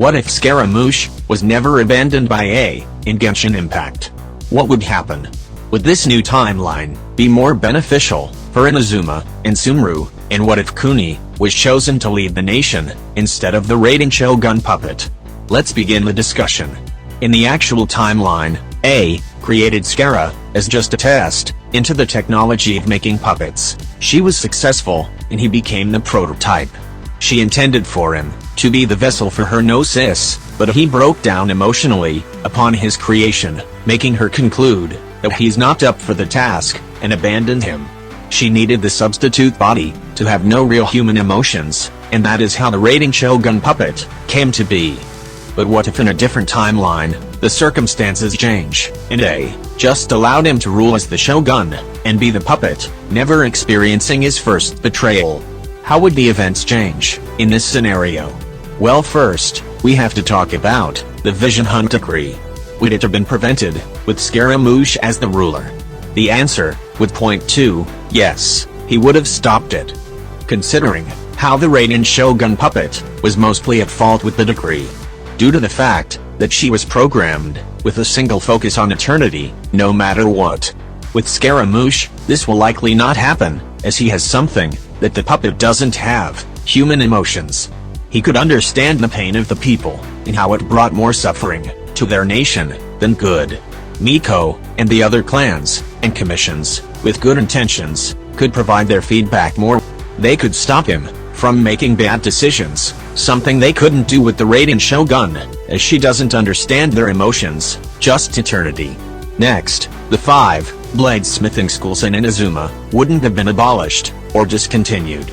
What if Scaramouche was never abandoned by Ei In Genshin Impact? What would happen? Would this new timeline be more beneficial for Inazuma and Sumeru, and what if Kuni was chosen to lead the nation instead of the raiding Shogun puppet? Let's begin the discussion. In the actual timeline, Ei created Scara as just a test into the technology of making puppets. She was successful, and he became the prototype. She intended for him to be the vessel for her gnosis, but he broke down emotionally upon his creation, making her conclude that he's not up for the task, and abandoned him. She needed the substitute body to have no real human emotions, and that is how the raiding Shogun puppet came to be. But what if in a different timeline, the circumstances change, and Ei just allowed him to rule as the Shogun, and be the puppet, never experiencing his first betrayal? How would the events change in this scenario? Well, first, we have to talk about the Vision Hunt decree. Would it have been prevented with Scaramouche as the ruler? The answer would point to yes, he would have stopped it. Considering how the raiding Shogun puppet was mostly at fault with the decree, due to the fact that she was programmed with a single focus on eternity, no matter what. With Scaramouche, this will likely not happen, as he has something that the puppet doesn't have: human emotions. He could understand the pain of the people, and how it brought more suffering to their nation than good. Miko, and the other clans and commissions, with good intentions, could provide their feedback more. They could stop him from making bad decisions, something they couldn't do with the raiding Shogun, as she doesn't understand their emotions, just eternity. Next, the 5 bladesmithing schools in Inazuma wouldn't have been abolished or discontinued.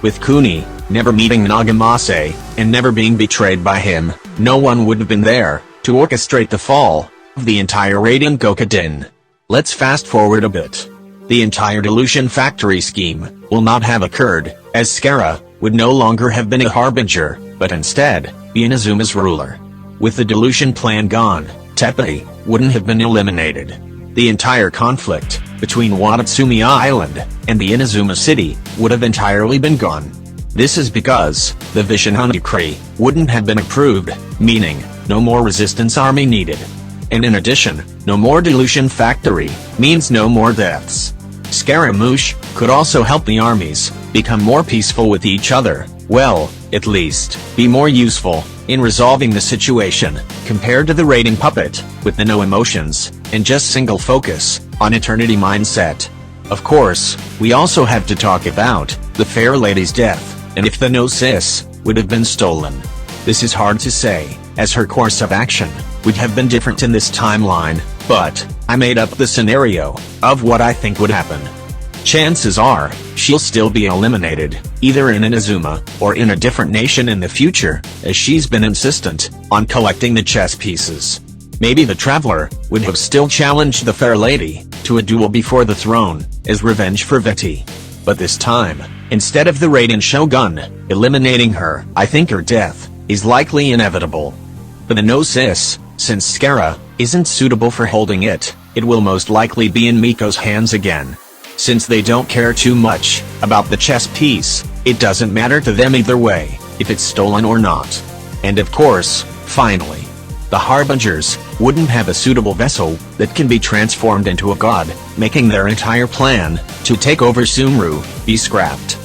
With Kuni never meeting Nagamase and never being betrayed by him, no one would have been there to orchestrate the fall of the entire raiding Gokuden. Let's fast forward a bit. The entire Delusion Factory scheme will not have occurred, as Scara would no longer have been a harbinger, but instead be Inazuma's ruler. With the Delusion plan gone, Teppei wouldn't have been eliminated. The entire conflict between Watatsumi Island and the Inazuma city would have entirely been gone. This is because the Vision Hunt decree wouldn't have been approved, meaning no more resistance army needed. And in addition, no more Delusion Factory means no more deaths. Scaramouche could also help the armies become more peaceful with each other, well, at least, be more useful in resolving the situation, compared to the raiding puppet, with the no emotions, and just single focus on eternity mindset. Of course, we also have to talk about the fair lady's death, and if the gnosis would have been stolen. This is hard to say, as her course of action would have been different in this timeline, but I made up the scenario of what I think would happen. Chances are, she'll still be eliminated, either in Inazuma or in a different nation in the future, as she's been insistent on collecting the chess pieces. Maybe the Traveler would have still challenged the Fair Lady to a duel before the throne, as revenge for Veti. But this time, instead of the raiding Shogun eliminating her, I think her death is likely inevitable. For the gnosis, since Scara isn't suitable for holding it, it will most likely be in Miko's hands again. Since they don't care too much about the chess piece, it doesn't matter to them either way, if it's stolen or not. And of course, finally, the Harbingers wouldn't have a suitable vessel that can be transformed into a god, making their entire plan to take over Sumeru be scrapped.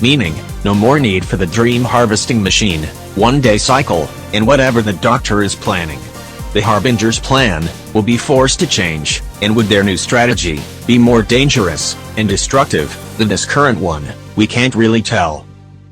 Meaning, no more need for the dream harvesting machine, one-day cycle, and whatever the doctor is planning. The Harbinger's plan will be forced to change, and would their new strategy be more dangerous and destructive than this current one? We can't really tell.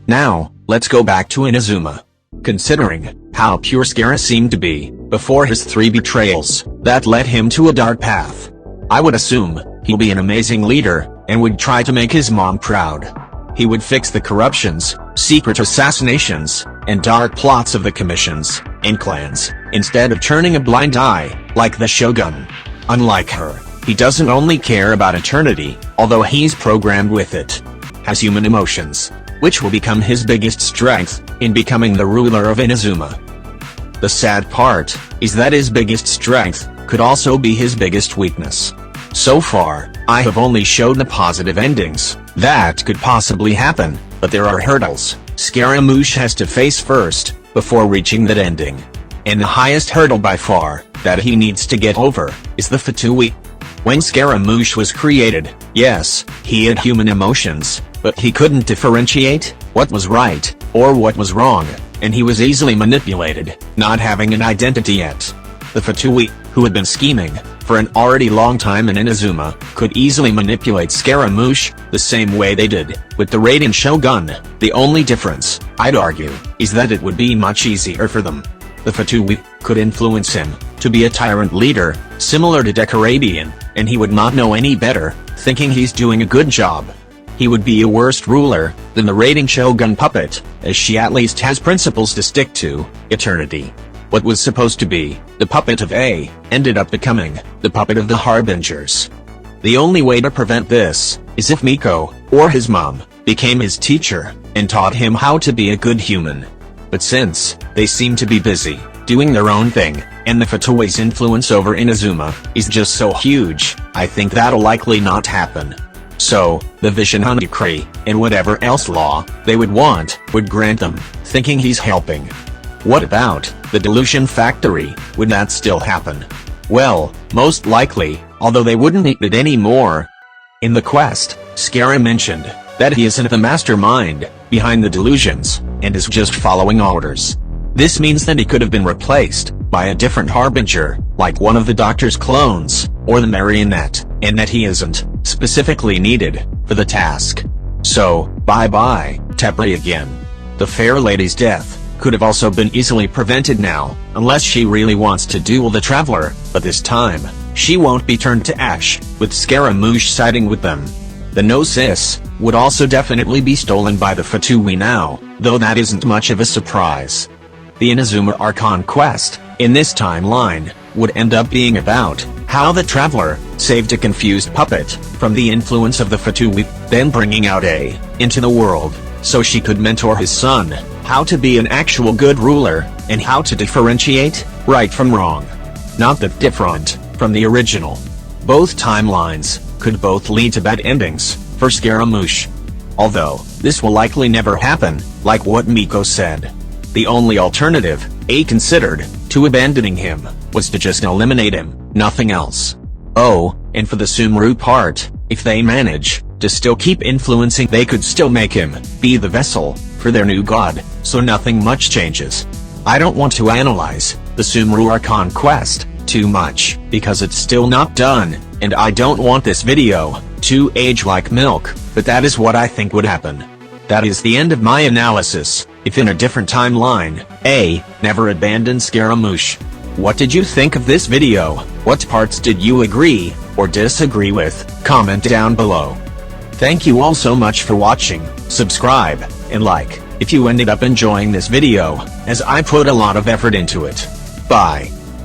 Now, let's go back to Inazuma. Considering how pure Scara seemed to be before his 3 betrayals that led him to a dark path, I would assume he'll be an amazing leader and would try to make his mom proud. He would fix the corruptions, secret assassinations, and dark plots of the commissions and clans, instead of turning a blind eye like the Shogun. Unlike her, he doesn't only care about eternity, although he's programmed with it. Has human emotions, which will become his biggest strength in becoming the ruler of Inazuma. The sad part is that his biggest strength could also be his biggest weakness. So far, I have only showed the positive endings that could possibly happen, but there are hurdles Scaramouche has to face first, before reaching that ending. And the highest hurdle by far, that he needs to get over, is the Fatui. When Scaramouche was created, yes, he had human emotions, but he couldn't differentiate what was right, or what was wrong, and he was easily manipulated, not having an identity yet. The Fatui, who had been scheming for an already long time in Inazuma, could easily manipulate Scaramouche, the same way they did with the Raiden Shogun. The only difference, I'd argue, is that it would be much easier for them. The Fatui could influence him to be a tyrant leader, similar to Decorabian, and he would not know any better, thinking he's doing a good job. He would be a worse ruler than the Raiden Shogun puppet, as she at least has principles to stick to. Eternity. What was supposed to be the puppet of Ei ended up becoming the puppet of the Harbingers. The only way to prevent this is if Miko, or his mom, became his teacher and taught him how to be a good human. But since they seem to be busy doing their own thing, and the Fatui's influence over Inazuma is just so huge, I think that'll likely not happen. So, the Vision Decree, and whatever else law they would want, would grant them, thinking he's helping. What about the Delusion Factory? Would that still happen? Well, most likely, although they wouldn't need it anymore. In the quest, Scaramouche mentioned that he isn't the mastermind behind the delusions, and is just following orders. This means that he could have been replaced by a different Harbinger, like one of the Doctor's clones, or the Marionette, and that he isn't specifically needed for the task. So, bye-bye, Tepri again. The fair lady's death could have also been easily prevented now, unless she really wants to duel the Traveler, but this time, she won't be turned to ash, with Scaramouche siding with them. The Gnosis would also definitely be stolen by the Fatui now, though that isn't much of a surprise. The Inazuma Archon quest, in this timeline, would end up being about how the Traveler saved a confused puppet from the influence of the Fatui, then bringing out Ei into the world, so she could mentor his son how to be an actual good ruler, and how to differentiate right from wrong. Not that different from the original. Both timelines could both lead to bad endings for Scaramouche. Although, this will likely never happen, like what Miko said. The only alternative Ei considered to abandoning him was to just eliminate him, nothing else. Oh, and for the Sumeru part, if they manage to still keep influencing, they could still make him be the vessel for their new god, so nothing much changes. I don't want to analyze the Sumeru Archon quest too much, because it's still not done, and I don't want this video to age like milk, but that is what I think would happen. That is the end of my analysis. If in a different timeline, Ei never abandoned Scaramouche. What did you think of this video? What parts did you agree or disagree with? Comment down below. Thank you all so much for watching. Subscribe and like if you ended up enjoying this video, as I put a lot of effort into it. Bye.